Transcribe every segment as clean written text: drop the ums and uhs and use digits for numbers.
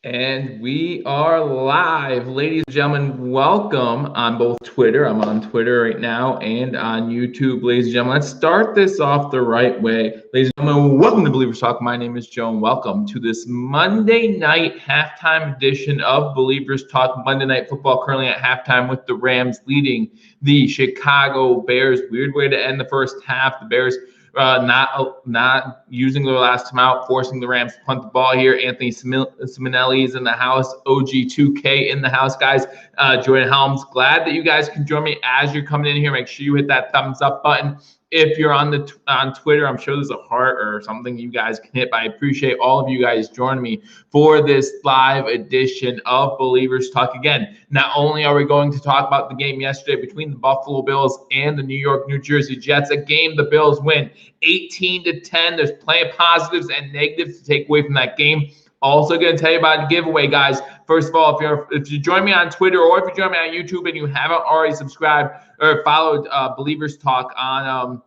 And we are live, ladies and gentlemen. Welcome on both Twitter. I'm on Twitter right now and on YouTube, ladies and gentlemen. Let's start this off the right way. Ladies and gentlemen, welcome to Believers Talk. My name is Joe, and welcome to this Monday night halftime edition of Believers Talk. Monday Night Football currently at halftime with the Rams leading the Chicago Bears. Weird way to end the first half. The Bears not using their last time out, forcing the Rams to punt the ball here. Anthony Simonelli is in the house. OG2K in the house, guys. Jordan Helms, glad that you guys can join me as you're coming in here. Make sure you hit that thumbs up button. If you're on Twitter, I'm sure there's a heart or something you guys can hit. But I appreciate all of you guys joining me for this live edition of Believers Talk. Again, not only are we going to talk about the game yesterday between the Buffalo Bills and the New Jersey Jets, a game the Bills win 18-10. There's plenty of positives and negatives to take away from that game. Also going to tell you about a giveaway, guys. First of all, if you join me on Twitter or if you join me on YouTube and you haven't already subscribed or followed Believers Talk on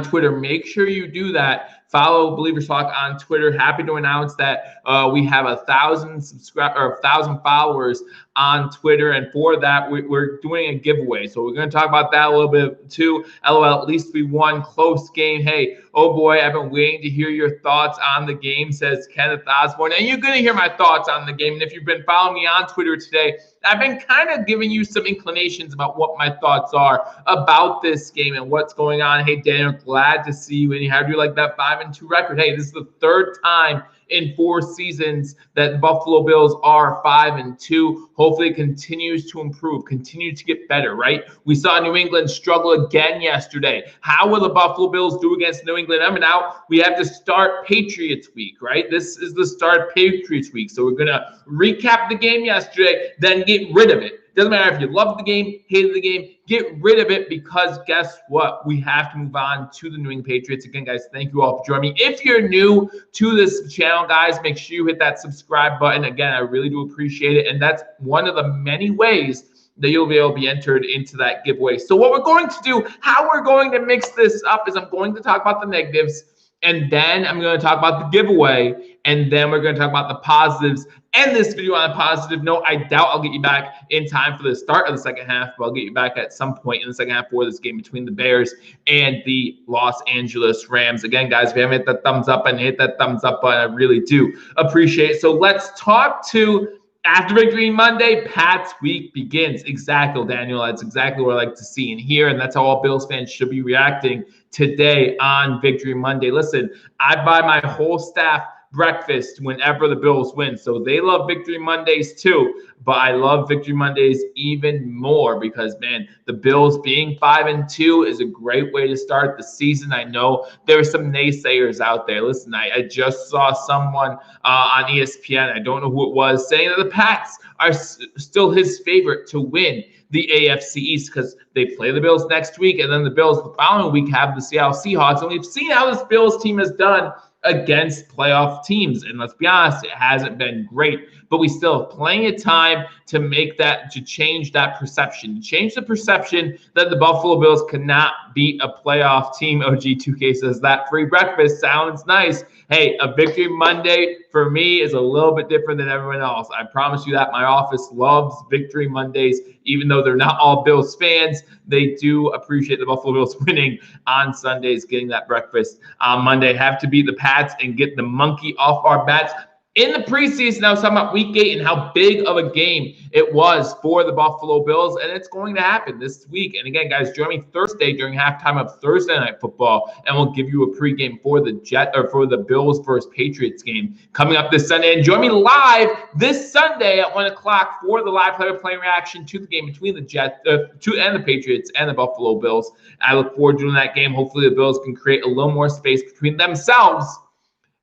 Twitter, make sure you do that. Follow Believers Talk on Twitter. Happy to announce that we have 1,000 followers on Twitter, and for that we're doing a giveaway. So we're going to talk about that a little bit too. LOL, at least we won. Close game. Hey, oh boy, I've been waiting to hear your thoughts on the game, says Kenneth Osborne. And you're going to hear my thoughts on the game. And if you've been following me on Twitter today, I've been kind of giving you some inclinations about what my thoughts are about this game and what's going on. Hey, Daniel, glad to see you in here. How do you like that 5-2 record? Hey, this is the third time in 4 seasons that the Buffalo Bills are 5-2. Hopefully it continues to improve, continue to get better, right? We saw New England struggle again yesterday. How will the Buffalo Bills do against New England? I mean, now we have to start Patriots week, right? This is the start of Patriots week. So we're going to recap the game yesterday, then get rid of it. Doesn't matter if you loved the game, hated the game, get rid of it, because guess what? We have to move on to the New England Patriots. Again, guys, thank you all for joining me. If you're new to this channel, guys, make sure you hit that subscribe button. Again, I really do appreciate it. And that's one of the many ways that you'll be able to be entered into that giveaway. So what we're going to do, how we're going to mix this up, is I'm going to talk about the negatives, and then I'm going to talk about the giveaway, and then we're going to talk about the positives. End this video on a positive note. I doubt I'll get you back in time for the start of the second half, but I'll get you back at some point in the second half for this game between the Bears and the Los Angeles Rams. Again, guys, if you haven't hit that thumbs up and hit that thumbs up button, I really do appreciate it. So let's talk to after Victory Monday, Pats week begins. Exactly, Daniel. That's exactly what I like to see and hear, and that's how all Bills fans should be reacting today on Victory Monday. Listen, I buy my whole staff breakfast whenever the Bills win. So they love Victory Mondays too, but I love Victory Mondays even more because, man, the Bills being 5-2 is a great way to start the season. I know there are some naysayers out there. Listen, I just saw someone on ESPN, I don't know who it was, saying that the Pats are still his favorite to win the AFC East because they play the Bills next week, and then the Bills the following week have the Seattle Seahawks. And we've seen how this Bills team has done against playoff teams. And let's be honest, it hasn't been great, but we still have plenty of time to make that, to change that perception, change the perception that the Buffalo Bills cannot beat a playoff team. OG2K says that free breakfast sounds nice. Hey, a Victory Monday for me is a little bit different than everyone else. I promise you that. My office loves Victory Mondays, even though they're not all Bills fans. They do appreciate the Buffalo Bills winning on Sundays, getting that breakfast on Monday. Have to beat the Pats and get the monkey off our bats. In the preseason, I was talking about week 8 and how big of a game it was for the Buffalo Bills, and it's going to happen this week. And again, guys, join me Thursday during halftime of Thursday Night Football, and we'll give you a pregame for the Bills versus Patriots game coming up this Sunday. And join me live this Sunday at 1 o'clock for the live play reaction to the game between the Jets and the Patriots and the Buffalo Bills. I look forward to doing that game. Hopefully, the Bills can create a little more space between themselves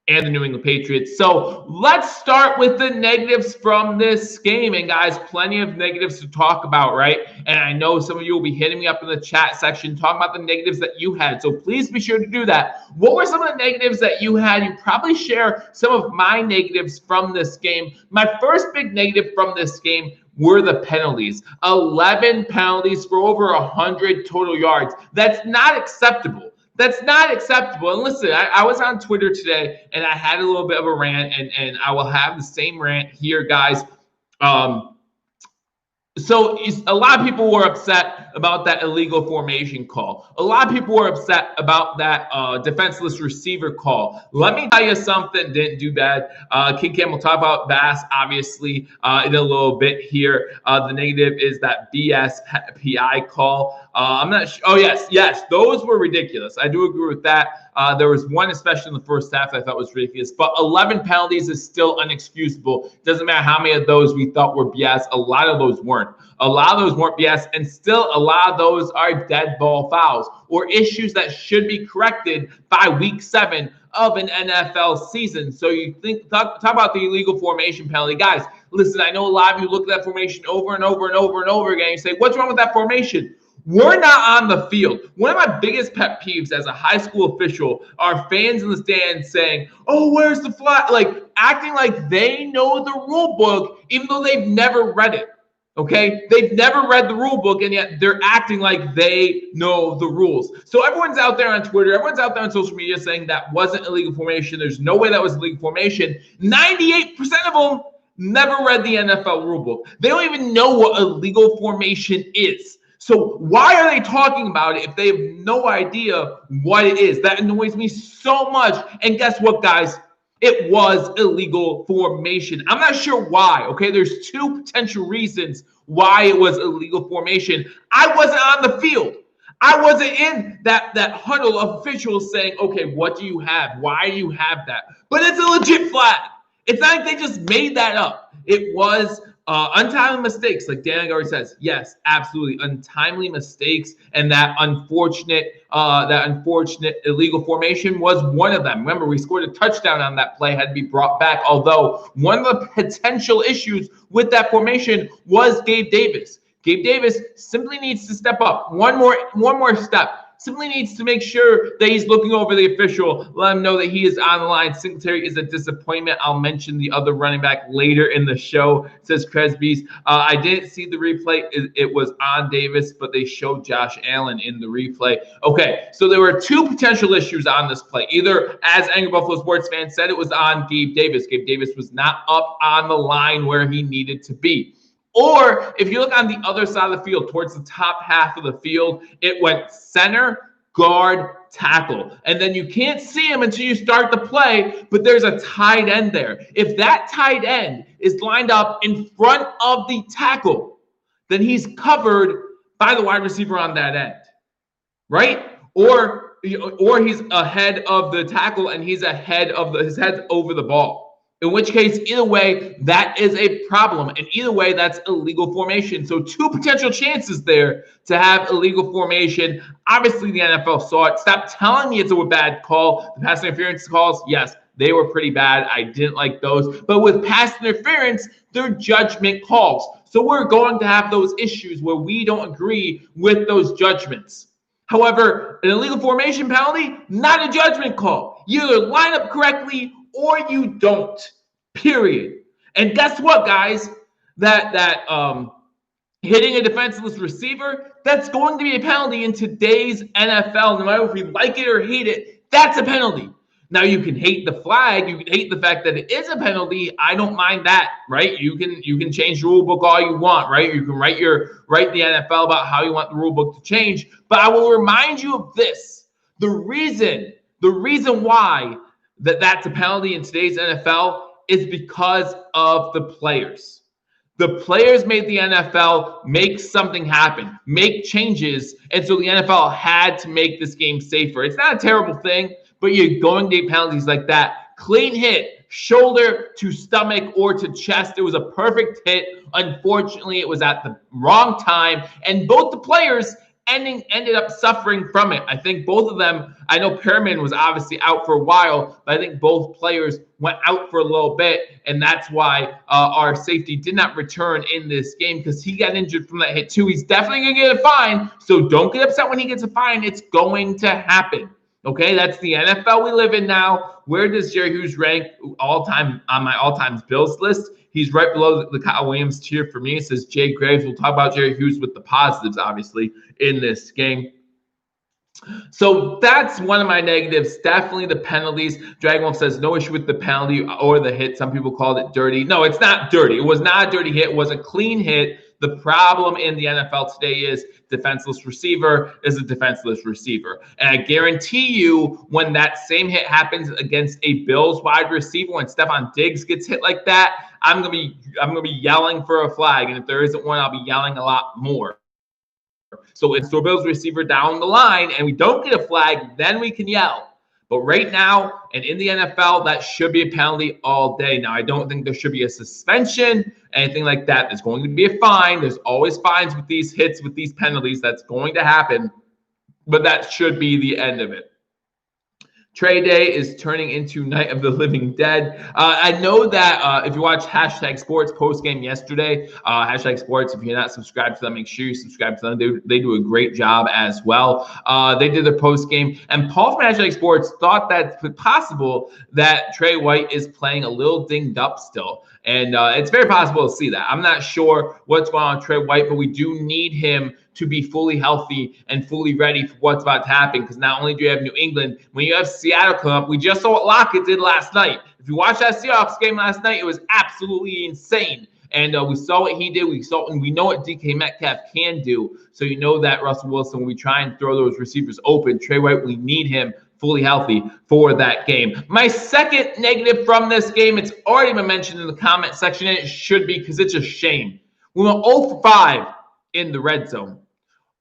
and the New England Patriots. So let's start with the negatives from this game. And guys, plenty of negatives to talk about, right? And I know some of you will be hitting me up in the chat section talking about the negatives that you had. So please be sure to do that. What were some of the negatives that you had? You probably share some of my negatives from this game. My first big negative from this game were the penalties. 11 penalties for over 100 total yards. That's not acceptable. That's not acceptable. And listen, I was on Twitter today and I had a little bit of a rant, and I will have the same rant here, guys. So a lot of people were upset about that illegal formation call. A lot of people were upset about that defenseless receiver call. Let me tell you something, didn't do bad. King Cam will talk about Bass, obviously, in a little bit here. The negative is that BS PI call. I'm not sure. Oh, yes, those were ridiculous. I do agree with that. There was one, especially in the first half, I thought was ridiculous. But 11 penalties is still unexcusable. Doesn't matter how many of those we thought were BS. A lot of those weren't. A lot of those weren't BS, and still a lot of those are dead ball fouls or issues that should be corrected by week 7 of an NFL season. So you talk about the illegal formation penalty. Guys, listen, I know a lot of you look at that formation over and over and over and over again. You say, what's wrong with that formation? We're not on the field. One of my biggest pet peeves as a high school official are fans in the stands saying, oh, where's the flag? Like acting like they know the rule book, even though they've never read it. Okay, they've never read the rule book, and yet they're acting like they know the rules. So everyone's out there on Twitter, everyone's out there on social media saying that wasn't illegal formation. There's no way that was illegal formation. 98% of them never read the NFL rule book. They don't even know what illegal formation is. So why are they talking about it if they have no idea what it is? That annoys me so much. And guess what, guys? It was illegal formation. I'm not sure why, okay? There's two potential reasons why it was illegal formation. I wasn't on the field. I wasn't in that huddle of officials saying, okay, what do you have? Why do you have that? But it's a legit flag. It's not like they just made that up. It was untimely mistakes, like Dan already says. Yes, absolutely, untimely mistakes, and that unfortunate illegal formation was one of them. Remember, we scored a touchdown on that play, had to be brought back. Although one of the potential issues with that formation was Gabe Davis. Gabe Davis simply needs to step up one more step. Simply needs to make sure that he's looking over the official, let him know that he is on the line. Singletary is a disappointment. I'll mention the other running back later in the show, says Cresby's. I didn't see the replay. It was on Davis, but they showed Josh Allen in the replay. Okay, so there were two potential issues on this play. Either, as Angry Buffalo Sports fans said, it was on Gabe Davis. Gabe Davis was not up on the line where he needed to be. Or if you look on the other side of the field, towards the top half of the field, it went center, guard, tackle. And then you can't see him until you start the play, but there's a tight end there. If that tight end is lined up in front of the tackle, then he's covered by the wide receiver on that end, right? Or he's ahead of the tackle and he's ahead of his head's over the ball. In which case, either way, that is a problem. And either way, that's illegal formation. So two potential chances there to have illegal formation. Obviously, the NFL saw it. Stop telling me it's a bad call. The pass interference calls, yes, they were pretty bad. I didn't like those. But with pass interference, they're judgment calls. So we're going to have those issues where we don't agree with those judgments. However, an illegal formation penalty, not a judgment call. You either line up correctly or you don't, period. And guess what, guys? That hitting a defenseless receiver, that's going to be a penalty in today's NFL. No matter if you like it or hate it, that's a penalty. Now, you can hate the flag. You can hate the fact that it is a penalty. I don't mind that, right? You can change the rule book all you want, right? You can write the NFL about how you want the rule book to change. But I will remind you of this. The reason why that's a penalty in today's NFL is because of the players. The players made the NFL make something happen, make changes, and so the NFL had to make this game safer. It's not a terrible thing, but you're going to get penalties like that. Clean hit, shoulder to stomach or to chest. It was a perfect hit. Unfortunately, it was at the wrong time, and both the players ended up suffering from it. I think both of them, I know Perriman was obviously out for a while, but I think both players went out for a little bit, and that's why our safety did not return in this game because he got injured from that hit too. He's definitely going to get a fine, so don't get upset when he gets a fine. It's going to happen. Okay, that's the NFL we live in now. Where does Jerry Hughes rank all-time on my all-time Bills list? He's right below the Kyle Williams tier for me. It says Jay Graves. We'll talk about Jerry Hughes with the positives, obviously, in this game. So that's one of my negatives. Definitely the penalties. Dragon Wolf says no issue with the penalty or the hit. Some people called it dirty. No, it's not dirty. It was not a dirty hit. It was a clean hit. The problem in the NFL today is defenseless receiver is a defenseless receiver. And I guarantee you when that same hit happens against a Bills wide receiver, when Stephon Diggs gets hit like that, I'm gonna be yelling for a flag. And if there isn't one, I'll be yelling a lot more. So if the Bills receiver down the line and we don't get a flag, then we can yell. But right now, and in the NFL, that should be a penalty all day. Now, I don't think there should be a suspension, anything like that. There's going to be a fine. There's always fines with these hits, with these penalties. That's going to happen. But that should be the end of it. Trade Day is turning into Night of the Living Dead. I know that if you watch Hashtag Sports postgame yesterday, Hashtag Sports, if you're not subscribed to them, make sure you subscribe to them. They do a great job as well. They did their postgame, and Paul from Hashtag Sports thought that it's possible that Trey White is playing a little dinged up still. And it's very possible to see that. I'm not sure what's going on with Trey White, but we do need him to be fully healthy and fully ready for what's about to happen. Because not only do you have New England, when you have Seattle come up, we just saw what Lockett did last night. If you watched that Seahawks game last night, it was absolutely insane. And we saw what he did. We know what DK Metcalf can do. So you know that Russell Wilson, when we try and throw those receivers open, Trey White, we need him fully healthy for that game. My second negative from this game, it's already been mentioned in the comment section, and it should be because it's a shame. We went 0 for 5 in the red zone.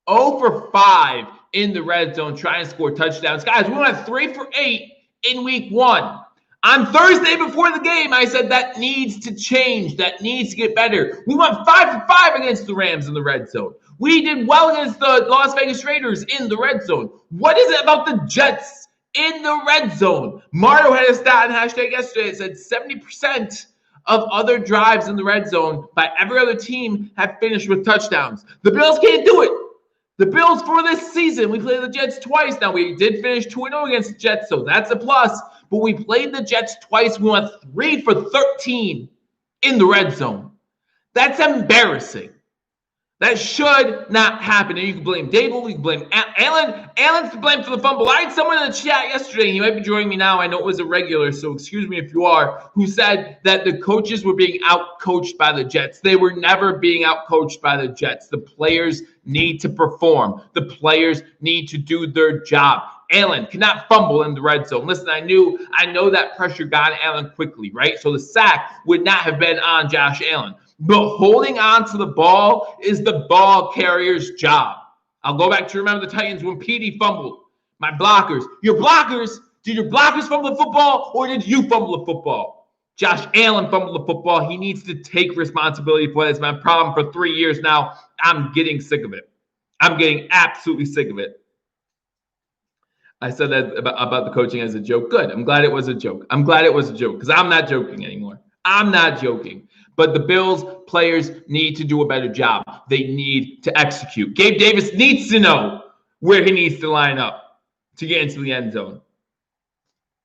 0 for 5 in the red zone trying to score touchdowns. Guys, we went 3 for 8 in week 1. On Thursday before the game, I said that needs to change. That needs to get better. We went 5 for 5 against the Rams in the red zone. We did well against the Las Vegas Raiders in the red zone. What is it about the Jets in the red zone? Mario had a stat on Hashtag yesterday. It said 70% of other drives in the red zone by every other team have finished with touchdowns. The Bills can't do it. The Bills for this season, we played the Jets twice. Now, we did finish 2-0 against the Jets, so that's a plus. But we played the Jets twice. We went 3 for 13 in the red zone. That's embarrassing. That should not happen. And you can blame Dable. You can blame Allen. Allen's to blame for the fumble. I had someone in the chat yesterday. He might be joining me now. I know it was a regular, so excuse me if you are, who said that the coaches were being out-coached by the Jets. They were never being out-coached by the Jets. The players need to perform. The players need to do their job. Allen cannot fumble in the red zone. Listen, I know that pressure got Allen quickly, right? So the sack would not have been on Josh Allen. But holding on to the ball is the ball carrier's job. I'll go back to remember the Titans when Petey fumbled. My blockers. Your blockers, did your blockers fumble the football or did you fumble the football? Josh Allen fumbled the football. He needs to take responsibility for it. It's been a problem for 3 years now. I'm getting sick of it. I'm getting absolutely sick of it. I said that about the coaching as a joke. Good. I'm glad it was a joke. I'm glad it was a joke because I'm not joking anymore. I'm not joking. But the Bills players need to do a better job. They need to execute. Gabe Davis needs to know where he needs to line up to get into the end zone.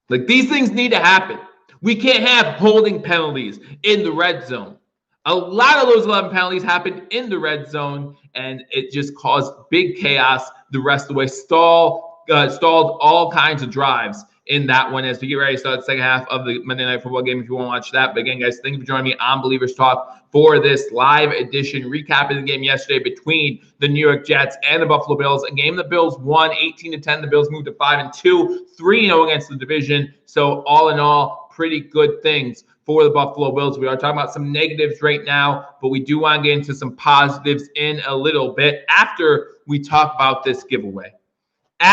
Like, these things need to happen. We can't have holding penalties in the red zone. A lot of those 11 penalties happened in the red zone, and it just caused big chaos the rest of the way. Stalled all kinds of drives in that one as we get ready to start the second half of the Monday Night Football game if you want to watch that. But again, guys, thank you for joining me on Believers Talk for this live edition recapping the game yesterday between the New York Jets and the Buffalo Bills. A game the Bills won 18-10. The Bills moved to 5-2, 3-0 against the division. So all in all, pretty good things for the Buffalo Bills. We are talking about some negatives right now, but we do want to get into some positives in a little bit after we talk about this giveaway. So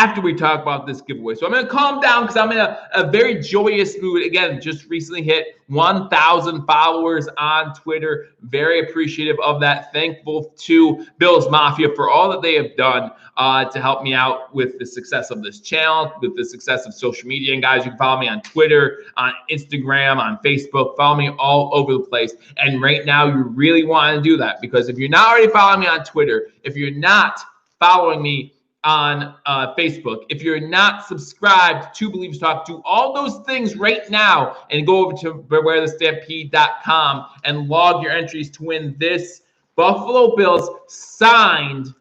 I'm going to calm down because I'm in a very joyous mood. Again, just recently hit 1,000 followers on Twitter. Very appreciative of that. Thankful to Bills Mafia for all that they have done to help me out with the success of this channel, with the success of social media. And guys, you can follow me on Twitter, on Instagram, on Facebook. Follow me all over the place. And right now, you really want to do that because if you're not already following me on Twitter, if you're not following me on Facebook, if you're not subscribed to Billievers Talk, do all those things right now and go over to bewarethestampede.com and log your entries to win this Buffalo Bills signed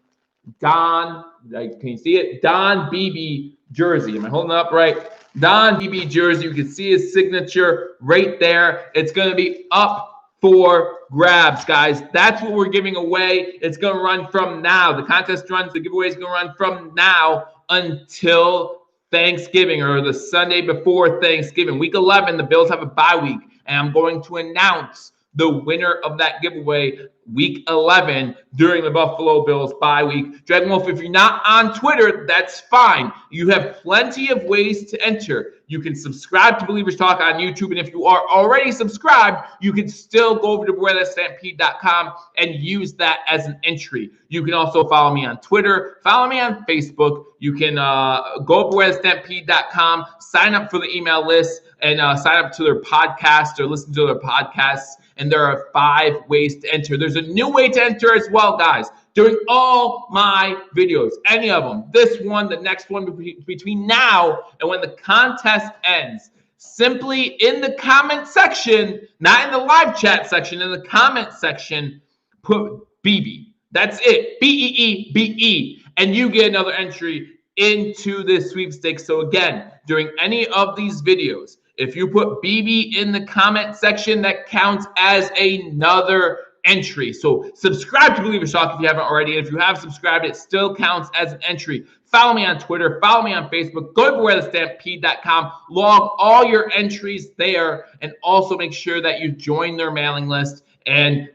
Don, can you see it? Don BB jersey. Am I holding it up right? Don BB jersey. You can see his signature right there. It's going to be up for grabs, guys. That's what we're giving away. It's going to run from now. The contest runs, the giveaway is going to run from now until Thanksgiving, or the Sunday before Thanksgiving. Week 11, the Bills have a bye week, and I'm going to announce the winner of that giveaway week 11 during the Buffalo Bills bye week. Dragon Wolf, if you're not on Twitter, that's fine. You have plenty of ways to enter. You can subscribe to Billievers Talk on YouTube, and if you are already subscribed, you can still go over to BewareThatStampede.com and use that as an entry. You can also follow me on Twitter, follow me on Facebook. You can go to BewareThatStampede.com, sign up for the email list, and sign up to their podcast or listen to their podcasts. And there are 5 ways to enter. There's a new way to enter as well, guys. During all my videos, any of them, this one, the next one, between now and when the contest ends, simply in the comment section, not in the live chat section, in the comment section, put BB. That's it, BEEBE, and you get another entry into this sweepstakes. So again, during any of these videos, if you put BB in the comment section, that counts as another entry. So subscribe to Billievers Talk if you haven't already. And if you have subscribed, it still counts as an entry. Follow me on Twitter. Follow me on Facebook. Go to BewareThatStampede.com. Log all your entries there. And also make sure that you join their mailing list and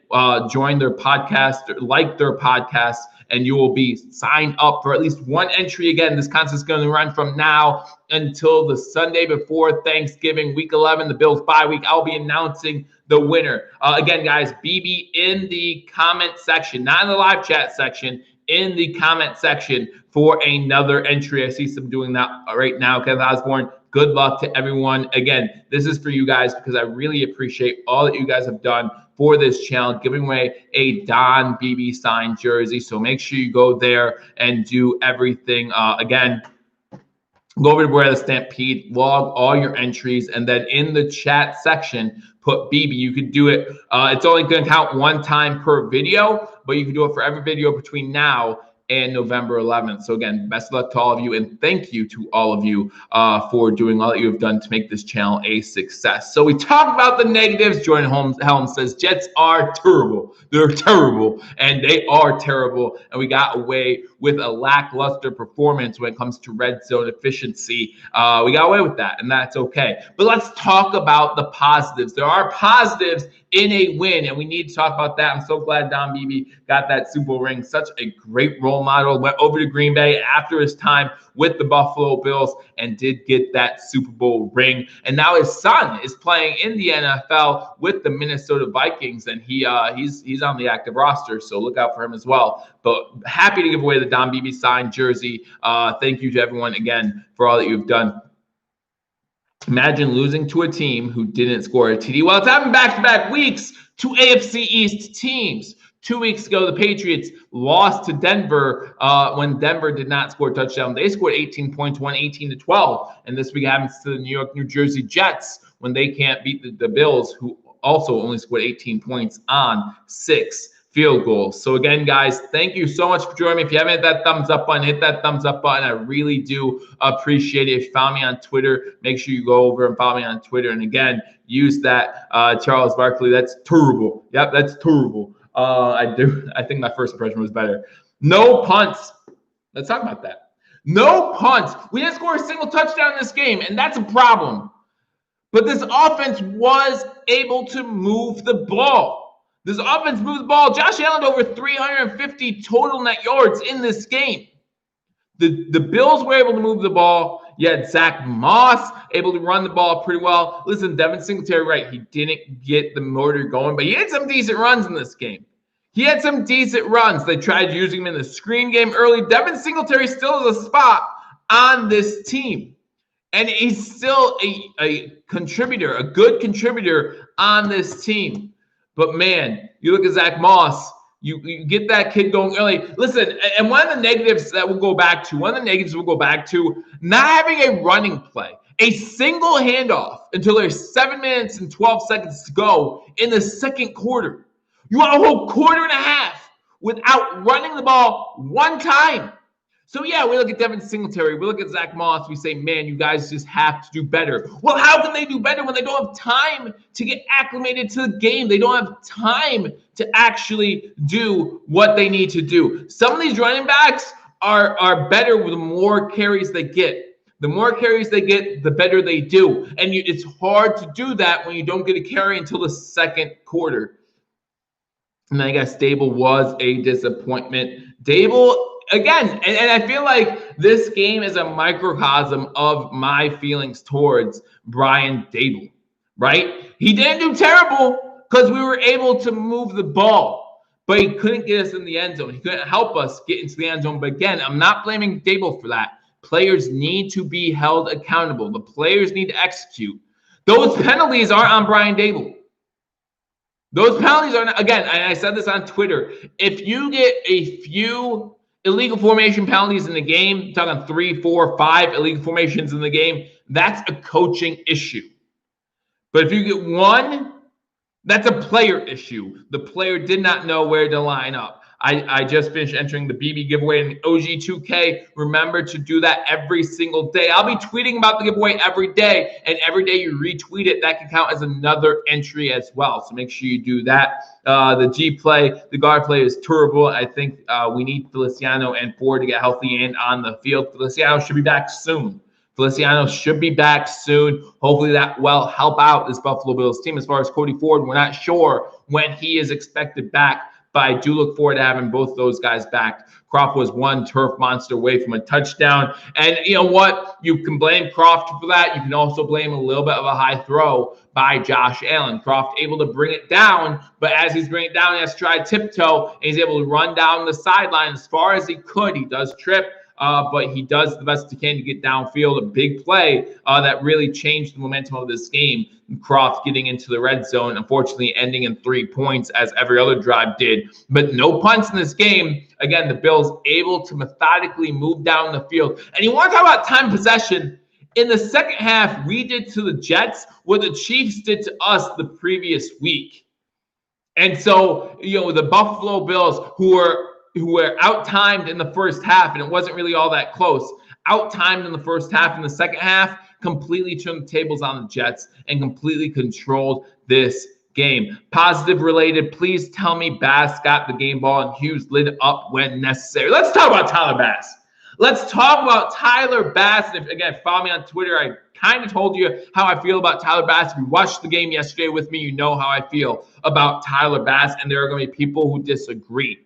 join their podcast, or like their podcast, and you will be signed up for at least one entry. Again, this contest is going to run from now until the Sunday before Thanksgiving, week 11, the Bills bye week. I'll be announcing the winner. Again, guys, BB in the comment section, not in the live chat section, in the comment section for another entry. I see some doing that right now. Kevin Osborne, good luck to everyone. Again, this is for you guys because I really appreciate all that you guys have done for this challenge, giving away a Don BB signed jersey. So make sure you go there and do everything. Again, go over to Beware the Stampede, log all your entries, and then in the chat section, put BB. You could do it. It's only going to count one time per video, but you can do it for every video between now and November 11th. So again, best of luck to all of you, and thank you to all of you for doing all that you have done to make this channel a success. So we talked about the negatives. Jordan Helm says Jets are terrible. They're terrible, and they are terrible. And we got away with a lackluster performance when it comes to red zone efficiency. We got away with that, and that's okay. But let's talk about the positives. There are positives in a win, and we need to talk about that. I'm so glad Don Beebe got that Super Bowl ring. Such a great role model. Went over to Green Bay after his time with the Buffalo Bills and did get that Super Bowl ring. And now his son is playing in the NFL with the Minnesota Vikings, and he's on the active roster, so look out for him as well. But happy to give away the Don Beebe signed jersey. Thank you to everyone again for all that you've done. Imagine losing to a team who didn't score a TD. Well, it's happened back-to-back weeks to AFC East teams. 2 weeks ago, the Patriots lost to Denver when Denver did not score a touchdown. They scored 18 points, won 18-12. And this week happens to the New York, New Jersey Jets when they can't beat the Bills, who also only scored 18 points on 6 field goals. So again, guys, thank you so much for joining me. If you haven't hit that thumbs up button, hit that thumbs up button. I really do appreciate it. If you follow me on Twitter, make sure you go over and follow me on Twitter. And again, use that Charles Barkley. That's terrible. Yep, that's terrible. I think my first impression was better. No punts. Let's talk about that. No punts. We didn't score a single touchdown in this game, and that's a problem. But this offense was able to move the ball. This offense moved the ball. Josh Allen over 350 total net yards in this game. The Bills were able to move the ball. You had Zach Moss able to run the ball pretty well. Listen, Devin Singletary, right, he didn't get the motor going, but he had some decent runs in this game. He had some decent runs. They tried using him in the screen game early. Devin Singletary still has a spot on this team. And he's still a contributor, a good contributor on this team. But, man, you look at Zach Moss, you get that kid going early. Listen, and one of the negatives that we'll go back to, not having a running play, a single handoff until there's 7 minutes and 12 seconds to go in the second quarter. You want a whole quarter and a half without running the ball one time. So, yeah, we look at Devin Singletary. We look at Zach Moss. We say, man, you guys just have to do better. Well, how can they do better when they don't have time to get acclimated to the game? They don't have time to actually do what they need to do. Some of these running backs are better with the more carries they get. The more carries they get, the better they do. And it's hard to do that when you don't get a carry until the second quarter. And I guess Dable was a disappointment. Dable, again, and I feel like this game is a microcosm of my feelings towards Brian Dable, right? He didn't do terrible because we were able to move the ball, but he couldn't get us in the end zone. He couldn't help us get into the end zone. But again, I'm not blaming Dable for that. Players need to be held accountable. The players need to execute. Those penalties aren't on Brian Dable. Those penalties are not, again, and I said this on Twitter, if you get a few illegal formation penalties in the game, talking 3, 4, 5 illegal formations in the game, that's a coaching issue. But if you get one, that's a player issue. The player did not know where to line up. I just finished entering the BB giveaway in OG2K. Remember to do that every single day. I'll be tweeting about the giveaway every day, and every day you retweet it, that can count as another entry as well. So make sure you do that. The G play, the guard play is terrible. I think we need Feliciano and Ford to get healthy and on the field. Feliciano should be back soon. Feliciano should be back soon. Hopefully that will help out this Buffalo Bills team. As far as Cody Ford, we're not sure when he is expected back, but I do look forward to having both those guys back. Croft was one turf monster away from a touchdown. And you know what? You can blame Croft for that. You can also blame a little bit of a high throw by Josh Allen. Croft able to bring it down, but as he's bringing it down, he has to try tiptoe, and he's able to run down the sideline as far as he could. He does trip. But he does the best he can to get downfield. A big play that really changed the momentum of this game. Croft getting into the red zone, unfortunately ending in 3 points as every other drive did. But no punts in this game. Again, the Bills able to methodically move down the field. And you want to talk about time possession? In the second half, we did to the Jets what the Chiefs did to us the previous week. And so, you know, the Buffalo Bills, who were out-timed in the first half, and it wasn't really all that close, out-timed in the first half. In the second half, completely turned the tables on the Jets and completely controlled this game. Positive related, please tell me Bass got the game ball and Hughes lit up when necessary. Let's talk about Tyler Bass. Let's talk about Tyler Bass. And if, again, follow me on Twitter. I kind of told you how I feel about Tyler Bass. If you watched the game yesterday with me, you know how I feel about Tyler Bass, and there are going to be people who disagree.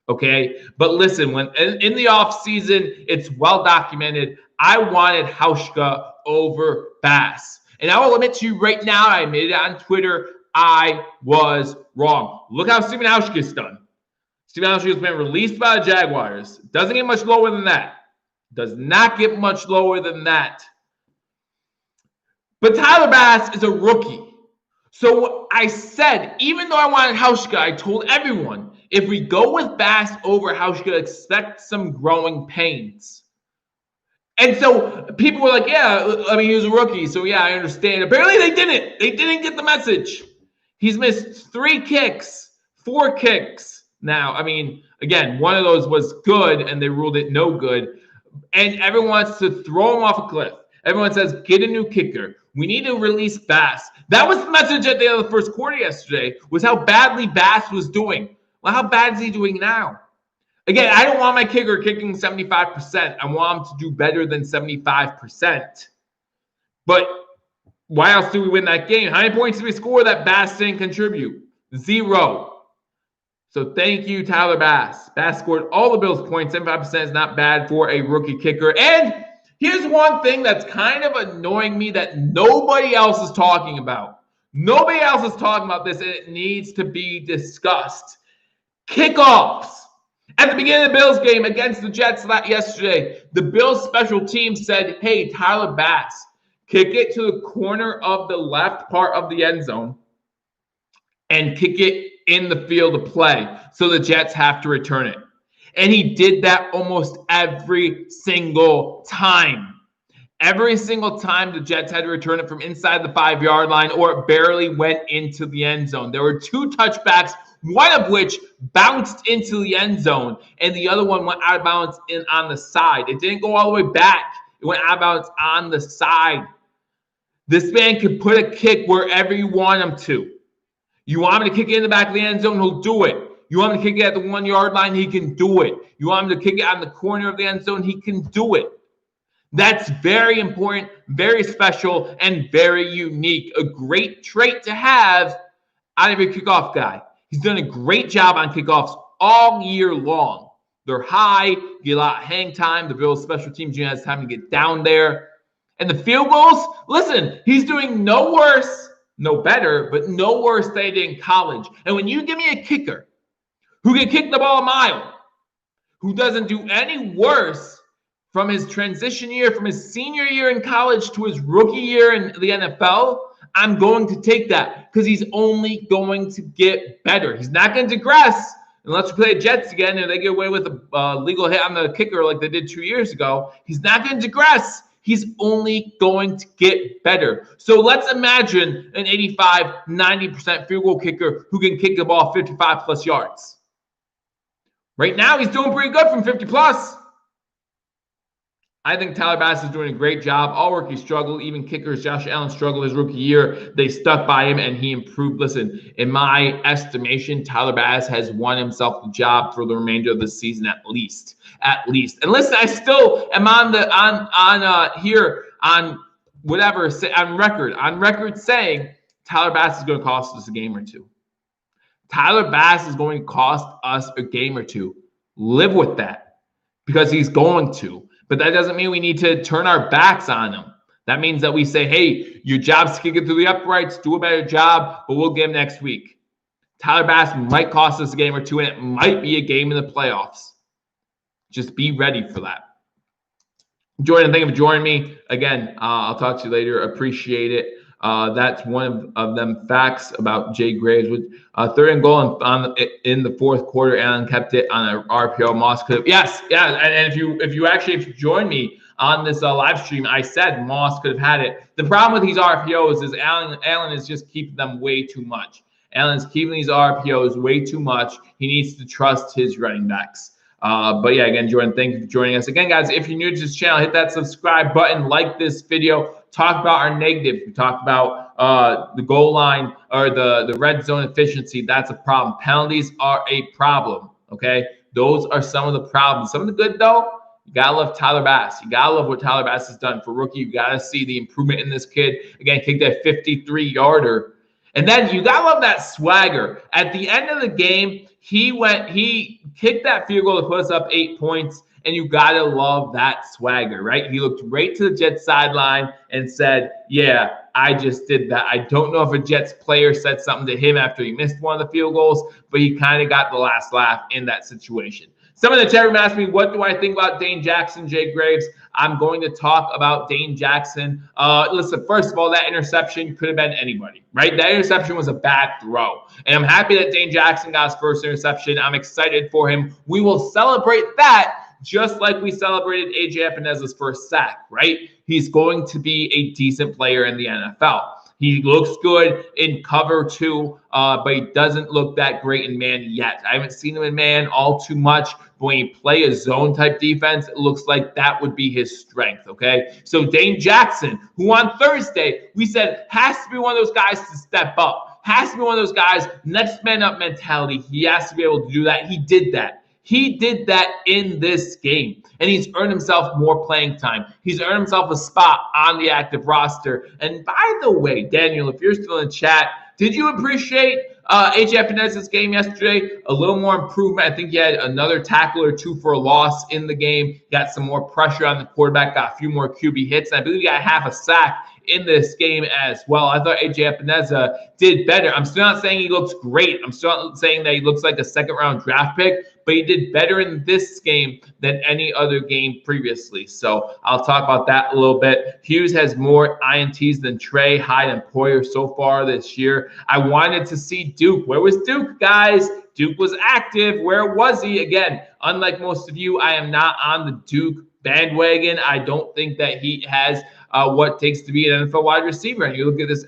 Okay, but listen, when in the offseason, it's well documented, I wanted Hauschka over Bass. And I will admit to you right now, I admitted it on Twitter, I was wrong. Look how Stephen Hauschka's done. Stephen Hauschka's been released by the Jaguars. Doesn't get much lower than that. Does not get much lower than that. But Tyler Bass is a rookie. So I said, even though I wanted Hauschka, I told everyone, if we go with Bass over Hauschka, expect some growing pains. And so people were like, yeah, I mean, he was a rookie, so yeah, I understand. Apparently they didn't. They didn't get the message. He's missed 3 kicks, 4 kicks. Now, I mean, again, one of those was good, and they ruled it no good. And everyone wants to throw him off a cliff. Everyone says, get a new kicker. We need to release Bass. That was the message at the end of the first quarter yesterday, was how badly Bass was doing. Well, how bad is he doing now? Again, I don't want my kicker kicking 75%. I want him to do better than 75%. But why else do we win that game? How many points did we score that Bass didn't contribute? 0. So thank you, Tyler Bass. Bass scored all the Bills' points. 75% is not bad for a rookie kicker. And here's one thing that's kind of annoying me that nobody else is talking about. Nobody else is talking about this, and it needs to be discussed. Kickoffs. At the beginning of the Bills game against the Jets yesterday, the Bills special team said, hey, Tyler Bass, kick it to the corner of the left part of the end zone and kick it in the field of play so the Jets have to return it. And he did that almost every single time. Every single time the Jets had to return it from inside the 5-yard line or it barely went into the end zone. There were 2 touchbacks, one of which bounced into the end zone, and the other one went out of bounds on the side. It didn't go all the way back. It went out of bounds on the side. This man can put a kick wherever you want him to. You want him to kick it in the back of the end zone, he'll do it. You want him to kick it at the 1 yard line, he can do it. You want him to kick it on the corner of the end zone, he can do it. That's very important, very special, and very unique. A great trait to have out of your kickoff guy. He's done a great job on kickoffs all year long. They're high, get a lot of hang time. The Bills special teams unit has time to get down there. And the field goals, listen, he's doing no worse, no better, but no worse than he did in college. And when you give me a kicker who can kick the ball a mile, who doesn't do any worse from his transition year, from his senior year in college to his rookie year in the NFL, I'm going to take that because he's only going to get better. He's not going to digress unless we play the Jets again and they get away with a legal hit on the kicker like they did 2 years ago. He's not going to digress. He's only going to get better. So let's imagine an 85, 90% field goal kicker who can kick the ball 55 plus yards. Right now, he's doing pretty good from 50 plus. I think Tyler Bass is doing a great job. All rookies struggle. Even kickers, Josh Allen struggled his rookie year. They stuck by him, and he improved. Listen, in my estimation, Tyler Bass has won himself the job for the remainder of the season at least. At least. And listen, I still am on record saying Tyler Bass is going to cost us a game or two. Tyler Bass is going to cost us a game or two. Live with that because he's going to. But that doesn't mean we need to turn our backs on him. That means that we say, hey, your job's to kick it through the uprights, do a better job, but we'll get him next week. Tyler Bass might cost us a game or two, and it might be a game in the playoffs. Just be ready for that. Jordan, thank you for joining me. Again, I'll talk to you later. Appreciate it. That's one of them facts about Jay Graves. With third and goal in the fourth quarter, Allen kept it on an RPO. Moss could have, yes, yeah. And if you join me on this live stream, I said Moss could have had it. The problem with these RPOs is Allen is just keeping them way too much. Allen's keeping these RPOs way too much. He needs to trust his running backs. But yeah, again, Jordan, thank you for joining us. Again, guys, if you're new to this channel, hit that subscribe button, like this video. Talk about our negatives. We talked about the goal line or the red zone efficiency. That's a problem. Penalties are a problem, okay? Those are some of the problems. Some of the good, though, you got to love Tyler Bass. You got to love what Tyler Bass has done for rookie. You got to see the improvement in this kid. Again, kicked that 53-yarder. And then you got to love that swagger. At the end of the game, he kicked that field goal to put us up 8 points. And you got to love that swagger, right? He looked right to the Jets sideline and said, yeah, I just did that. I don't know if a Jets player said something to him after he missed one of the field goals, but he kind of got the last laugh in that situation. Some of the chat room asked me, what do I think about Dane Jackson, Jay Graves? I'm going to talk about Dane Jackson. Listen, first of all, that interception could have been anybody, right? That interception was a bad throw. And I'm happy that Dane Jackson got his first interception. I'm excited for him. We will celebrate that just like we celebrated A.J. Epeneza's first sack, right? He's going to be a decent player in the NFL. He looks good in cover too, but he doesn't look that great in man yet. I haven't seen him in man all too much, but when you play a zone type defense, it looks like that would be his strength, okay? So Dane Jackson, who on Thursday we said has to be one of those guys to step up, has to be one of those guys, next man up mentality. He has to be able to do that. He did that. He did that in this game, and he's earned himself more playing time. He's earned himself a spot on the active roster. And by the way, Daniel, if you're still in chat, did you appreciate A.J. Epeneza's game yesterday? A little more improvement. I think he had another tackle or two for a loss in the game. Got some more pressure on the quarterback, got a few more QB hits. And I believe he got half a sack in this game as well. I thought A.J. Epineza did better. I'm still not saying he looks great. I'm still not saying that he looks like a second-round draft pick, but he did better in this game than any other game previously. So I'll talk about that a little bit. Hughes has more INTs than Trey, Hyde, and Poyer so far this year. I wanted to see Duke. Where was Duke, guys? Duke was active. Where was he? Again, unlike most of you, I am not on the Duke bandwagon. I don't think that he has what it takes to be an NFL wide receiver. And you look at this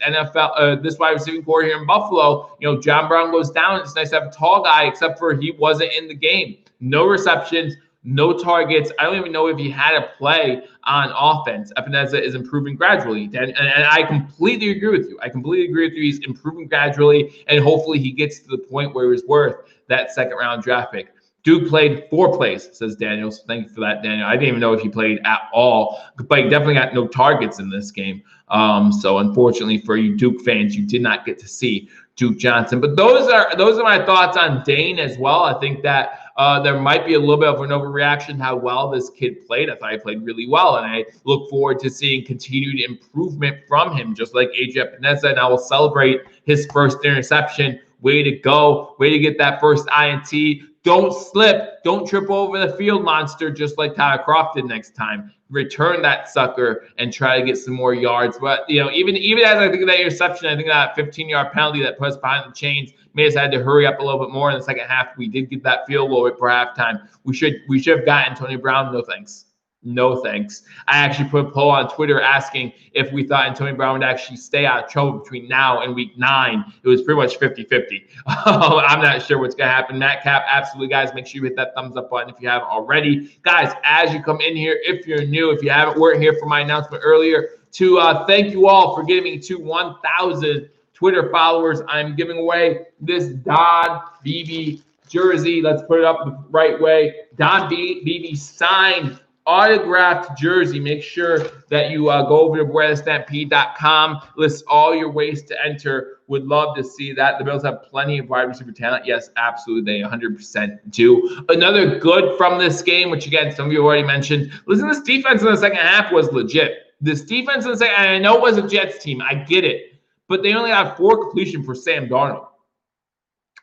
this wide receiving core here in Buffalo, John Brown goes down. It's nice to have a tall guy, except for he wasn't in the game. No receptions, no targets. I don't even know if he had a play on offense. Epineza is improving gradually. And I completely agree with you. He's improving gradually, and hopefully he gets to the point where he's worth that second-round draft pick. Duke played 4 plays, says Daniel. So thank you for that, Daniel. I didn't even know if he played at all, but he definitely got no targets in this game. So unfortunately for you Duke fans, you did not get to see Duke Johnson. But those are my thoughts on Dane as well. I think that there might be a little bit of an overreaction how well this kid played. I thought he played really well, and I look forward to seeing continued improvement from him, just like AJ Epineza. And I will celebrate his first interception. Way to go. Way to get that first INT. Don't slip. Don't trip over the field monster, just like Tyler Croft did next time. Return that sucker and try to get some more yards. But, even as I think of that interception, I think that 15-yard penalty that put us behind the chains made us had to hurry up a little bit more in the second half. We did get that field goal before halftime. We should have gotten Antonio Brown. No thanks. No thanks. I actually put a poll on Twitter asking if we thought Antonio Brown would actually stay out of trouble between now and week 9. It was pretty much 50-50. I'm not sure what's going to happen. Matt Cap, absolutely, guys. Make sure you hit that thumbs up button if you haven't already. Guys, as you come in here, if you're new, if you weren't here for my announcement earlier, to thank you all for getting me to 1,000 Twitter followers. I'm giving away this Don Beebe jersey. Let's put it up the right way. Don Beebe signed autographed jersey. Make sure that you go over to BoyLaStampede.com. Lists all your ways to enter. Would love to see that. The Bills have plenty of wide receiver talent. Yes, absolutely. They 100% do. Another good from this game, which again, some of you already mentioned. Listen, this defense in the second half was legit. This defense in the second, and I know it was a Jets team. I get it. But they only had 4 completion for Sam Darnold.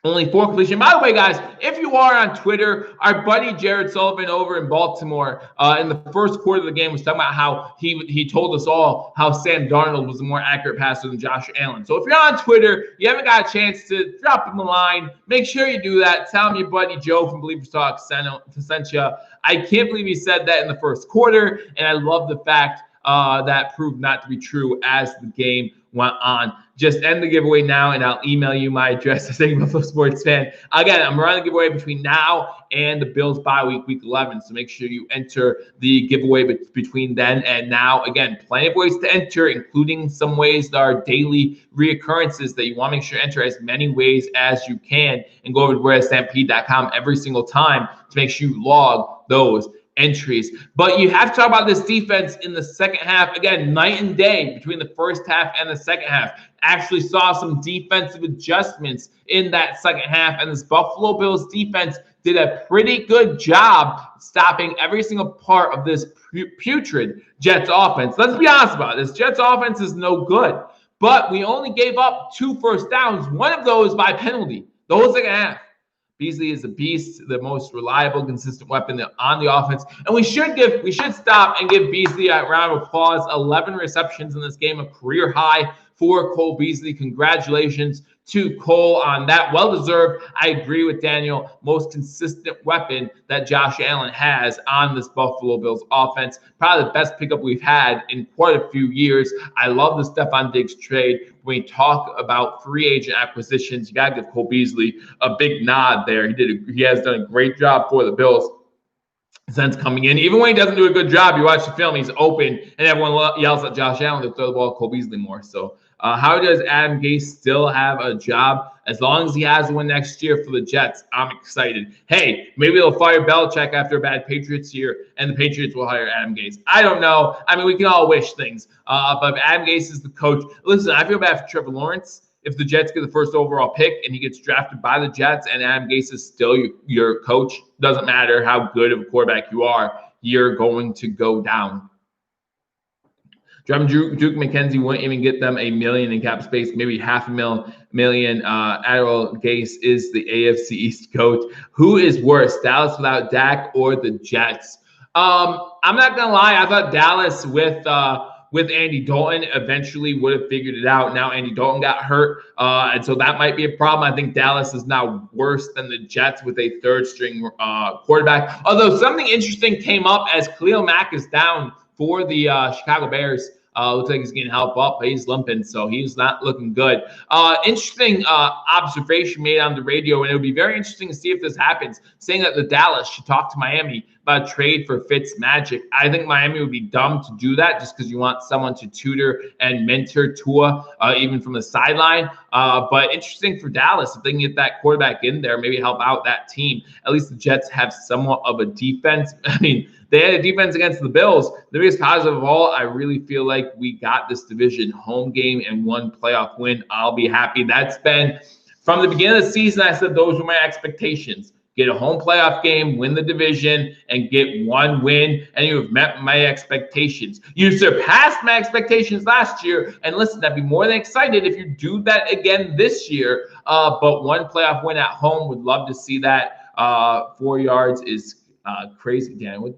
Only 4 completion. By the way, guys, if you are on Twitter, our buddy Jared Sullivan over in Baltimore in the first quarter of the game was talking about how he told us all how Sam Darnold was a more accurate passer than Josh Allen. So if you're on Twitter, you haven't got a chance to drop him a line, make sure you do that. Tell him your buddy Joe from Billievers Talk sent you. I can't believe he said that in the first quarter, and I love the fact that proved not to be true as the game went on. Just end the giveaway now, and I'll email you my address as a Buffalo Sports fan. Again, I'm running the giveaway between now and the Bills bye week, week 11. So make sure you enter the giveaway between then and now. Again, plenty of ways to enter, including some ways that are daily reoccurrences that you want to make sure you enter as many ways as you can, and go over to BoyLaStampede.com every single time to make sure you log those entries. But you have to talk about this defense in the second half. Again, night and day between the first half and the second half. Actually saw some defensive adjustments in that second half, and this Buffalo Bills defense did a pretty good job stopping every single part of this putrid Jets offense. Let's be honest about it. This Jets offense is no good, but we only gave up 2 first downs, one of those by penalty, the whole second half. Beasley is a beast, the most reliable, consistent weapon on the offense. And we should stop and give Beasley a round of applause. 11 receptions in this game, a career high for Cole Beasley. Congratulations to Cole on that. Well-deserved. I agree with Daniel. Most consistent weapon that Josh Allen has on this Buffalo Bills offense. Probably the best pickup we've had in quite a few years. I love the Stephon Diggs trade. When we talk about free agent acquisitions, you got to give Cole Beasley a big nod there. He has done a great job for the Bills since coming in. Even when he doesn't do a good job, you watch the film, he's open, and everyone yells at Josh Allen to throw the ball to Cole Beasley more. So how does Adam Gase still have a job? As long as he has one next year for the Jets, I'm excited. Hey, maybe they'll fire Belichick after a bad Patriots year, and the Patriots will hire Adam Gase. I don't know. I mean, we can all wish things. But if Adam Gase is the coach, listen, I feel bad for Trevor Lawrence. If the Jets get the first overall pick and he gets drafted by the Jets and Adam Gase is still your coach, doesn't matter how good of a quarterback you are, you're going to go down. Duke McKenzie wouldn't even get them $1 million in cap space, maybe $500,000. Admiral Gase is the AFC East coach. Who is worse, Dallas without Dak or the Jets? I'm not gonna lie. I thought Dallas with with Andy Dalton eventually would have figured it out. Now Andy Dalton got hurt, and so that might be a problem. I think Dallas is now worse than the Jets with a third-string quarterback. Although something interesting came up as Khalil Mack is down for the Chicago Bears. Looks like he's getting help up, but he's limping, so he's not looking good. Interesting observation made on the radio, and it would be very interesting to see if this happens, saying that the Dallas should talk to Miami about trade for Fitzmagic. I think Miami would be dumb to do that just because you want someone to tutor and mentor Tua, even from the sideline. But interesting for Dallas, if they can get that quarterback in there, maybe help out that team. At least the Jets have somewhat of a defense. I mean, they had a defense against the Bills. The biggest positive of all, I really feel like we got this division home game and one playoff win. I'll be happy. That's been, from the beginning of the season, I said those were my expectations. Get a home playoff game, win the division, and get one win, and you have met my expectations. You surpassed my expectations last year, and listen, I'd be more than excited if you do that again this year. But one playoff win at home, would love to see that. 4 yards is crazy, Dan.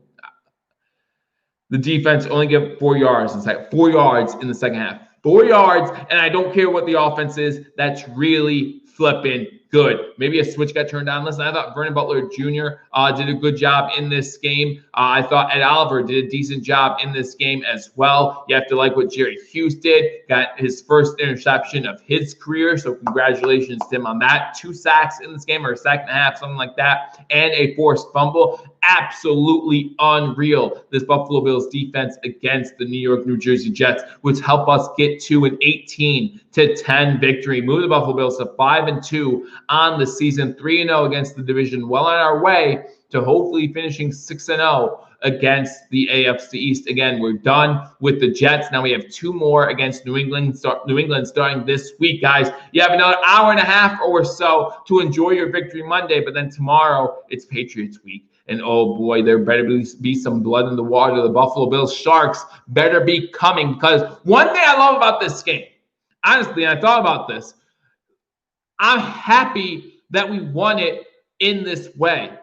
The defense only give 4 yards. It's like 4 yards in the second half. 4 yards, and I don't care what the offense is. That's really flipping good. Maybe a switch got turned on. Listen, I thought Vernon Butler Jr. Did a good job in this game. I thought Ed Oliver did a decent job in this game as well. You have to like what Jerry Hughes did. Got his first interception of his career, so congratulations to him on that. 2 sacks in this game, or a sack and a half, something like that, and a forced fumble. Absolutely unreal, this Buffalo Bills defense against the New York, New Jersey Jets, which help us get to an 18-10 victory. Move the Buffalo Bills to 5-2 on the season, 3-0 against the division. Well on our way to hopefully finishing 6-0 against the AFC East. Again, we're done with the Jets. Now we have 2 more against New England starting this week, guys. You have another hour and a half or so to enjoy your Victory Monday, but then tomorrow it's Patriots week. And oh boy, there better be some blood in the water. The Buffalo Bills Sharks better be coming, because one thing I love about this game, honestly, and I thought about this, I'm happy that we won it in this way.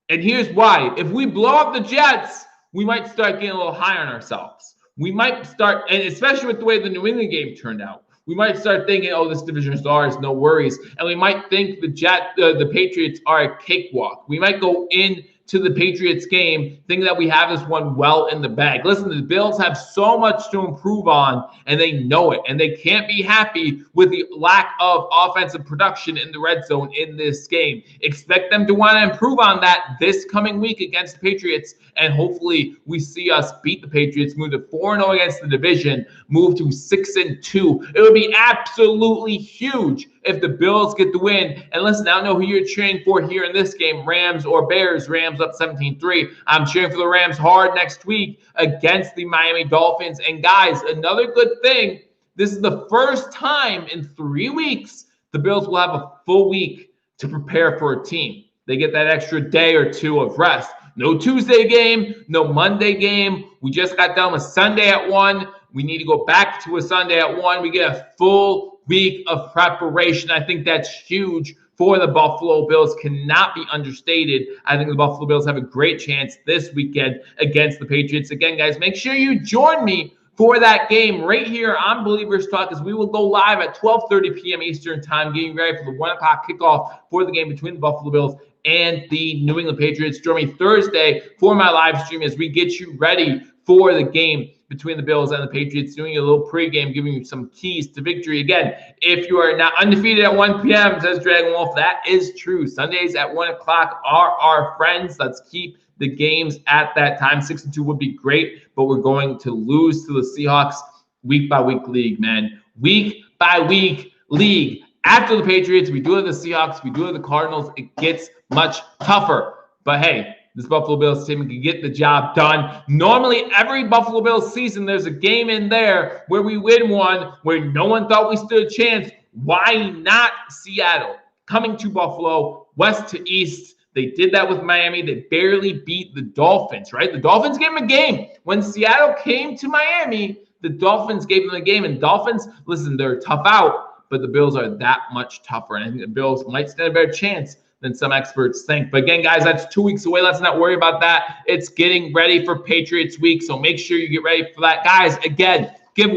And here's why. If we blow up the Jets, we might start getting a little high on ourselves. We might start, and especially with the way the New England game turned out, we might start thinking, oh, this division is ours, no worries. And we might think the Patriots are a cakewalk. We might go in to the Patriots game thinking that we have this one well in the bag. Listen, the Bills have so much to improve on, and they know it. And they can't be happy with the lack of offensive production in the red zone in this game. Expect them to want to improve on that this coming week against the Patriots, and hopefully we see us beat the Patriots, move to 4-0 against the division, move to 6-2. It would be absolutely huge if the Bills get the win. And listen, I don't know who you're cheering for here in this game, Rams or Bears. Rams up 17-3. I'm cheering for the Rams hard next week against the Miami Dolphins. And guys, another good thing, this is the first time in 3 weeks the Bills will have a full week to prepare for a team. They get that extra day or 2 of rest. No Tuesday game, no Monday game. We just got done with Sunday at 1. We need to go back to a Sunday at 1. We get a full week of preparation. I think that's huge for the Buffalo Bills. Cannot be understated. I think the Buffalo Bills have a great chance this weekend against the Patriots. Again, guys, make sure you join me for that game right here on Billievers Talk, as we will go live at 12:30 p.m. Eastern Time, getting ready for the 1 o'clock kickoff for the game between the Buffalo Bills and the New England Patriots. Join me Thursday for my live stream as we get you ready for the game between the Bills and the Patriots, doing a little pregame, giving you some keys to victory. Again, if you are not undefeated at 1 p.m., says Dragon Wolf, that is true. Sundays at 1 o'clock are our friends. Let's keep the games at that time. 6-2 would be great, but we're going to lose to the Seahawks week-by-week league, man. Week-by-week league. After the Patriots, we do have the Seahawks, we do have the Cardinals. It gets much tougher. But hey, this Buffalo Bills team can get the job done. Normally, every Buffalo Bills season, there's a game in there where we win one, where no one thought we stood a chance. Why not Seattle? Coming to Buffalo, west to east. They did that with Miami. They barely beat the Dolphins, right? The Dolphins gave them a game. When Seattle came to Miami, the Dolphins gave them a game. And Dolphins, listen, they're tough out, but the Bills are that much tougher. And I think the Bills might stand a better chance than some experts think. But again, guys, that's 2 weeks away. Let's not worry about that. It's getting ready for Patriots week, so make sure you get ready for that. Guys, again, giving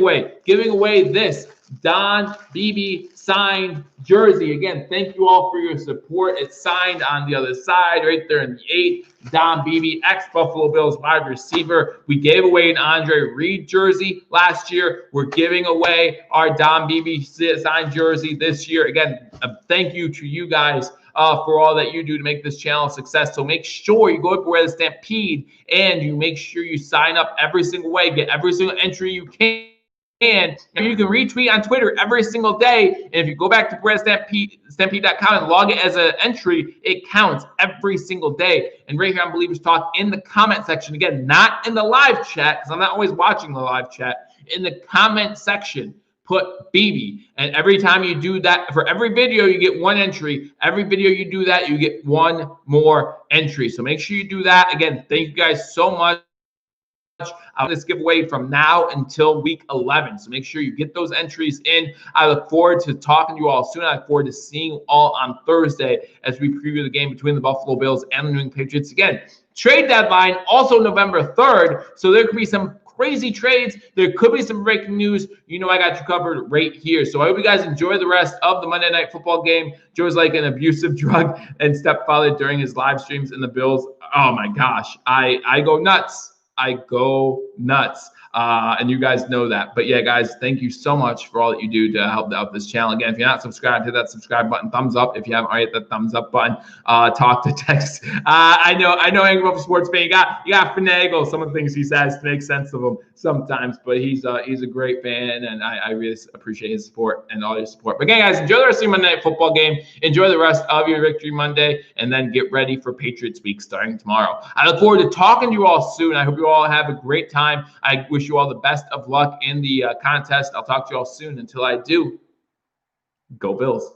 away this Don Beebe signed jersey. Again, thank you all for your support. It's signed on the other side right there in the 8. Don Beebe, ex-Buffalo Bills wide receiver. We gave away an Andre Reed jersey last year. We're giving away our Don Beebe signed jersey this year. Again, thank you to you guys for all that you do to make this channel a success. So make sure you go up where the Stampede and you make sure you sign up every single way. Get every single entry you can. And you can retweet on Twitter every single day. And if you go back to Stampede.com and log it as an entry, it counts every single day. And right here on Believers Talk in the comment section, again, not in the live chat, because I'm not always watching the live chat, in the comment section, put BB. And every time you do that, for every video, you get 1 entry. Every video you do that, you get 1 more entry. So make sure you do that. Again, thank you guys so much. I'll this giveaway from now until week 11. So make sure you get those entries in. I look forward to talking to you all soon. I look forward to seeing you all on Thursday as we preview the game between the Buffalo Bills and the New England Patriots. Again, trade deadline also November 3rd. So there could be some crazy trades. There could be some breaking news. You know I got you covered right here. So I hope you guys enjoy the rest of the Monday Night Football game. Joe's like an abusive drug and stepfather during his live streams in the Bills. Oh my gosh, I go nuts. I go nuts. And you guys know that. But yeah, guys, thank you so much for all that you do to help out this channel. Again, if you're not subscribed, hit that subscribe button, thumbs up. If you haven't already, hit that thumbs up button. Talk to text. I know Angry Buffalo Sports fan. You got finagle some of the things he says to make sense of them sometimes. But he's a great fan, and I really appreciate his support and all your support. But again, guys, enjoy the rest of your Monday Night Football game. Enjoy the rest of your Victory Monday, and then get ready for Patriots week starting tomorrow. I look forward to talking to you all soon. I hope you all have a great time. I wish you all the best of luck in the contest. I'll talk to you all soon. Until I do, go Bills.